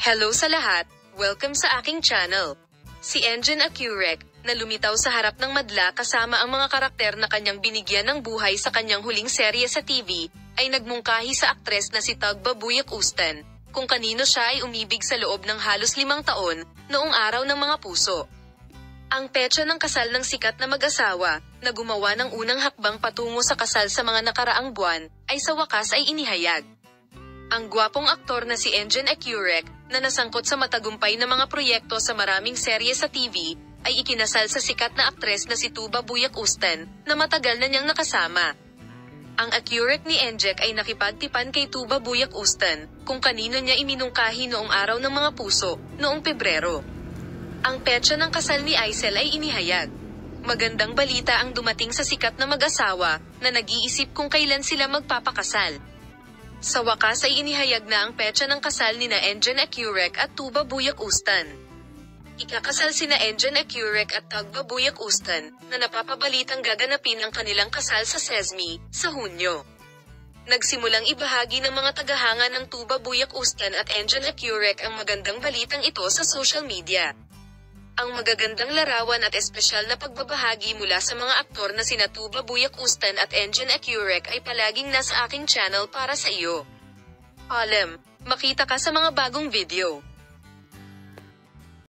Hello sa lahat, welcome sa aking channel. Si Engin Accurek, na lumitaw sa harap ng madla kasama ang mga karakter na kanyang binigyan ng buhay sa kanyang huling serye sa TV, ay nagmungkahi sa aktres na si Tugba Buyak Ustan, kung kanino siya ay umibig sa loob ng halos 5 taon, noong araw ng mga puso. Ang petsa ng kasal ng sikat na mag-asawa, na gumawa ng unang hakbang patungo sa kasal sa mga nakaraang buwan, ay sa wakas ay inihayag. Ang gwapong aktor na si Engin Accurek, na nasangkot sa matagumpay na mga proyekto sa maraming serye sa TV, ay ikinasal sa sikat na aktres na si Tugba Buyak Ustan, na matagal na niyang nakasama. Ang Accurek ni Enjek ay nakipagtipan kay Tugba Buyak Ustan, kung kanino niya iminungkahi noong araw ng mga puso, noong Pebrero. Ang petsa ng kasal ni Aisel ay inihayag. Magandang balita ang dumating sa sikat na mag-asawa, na nag-iisip kung kailan sila magpapakasal. Sa wakas ay inihayag na ang petsa ng kasal nina Engin Accurek at Tugba Buyak Ustan. Ikakasal sina Engin Accurek at Tugba Buyak Ustan, na napapabalitang gaganapin ang kanilang kasal sa Sesame, sa Hunyo. Nagsimulang ibahagi ng mga tagahanga ng Tugba Buyak Ustan at Engin Accurek ang magandang balitang ito sa social media. Ang magagandang larawan at espesyal na pagbabahagi mula sa mga aktor na sina Tugba Buyak Ustan at Engin Accurek ay palaging nasa aking channel para sa iyo. Makita ka sa mga bagong video.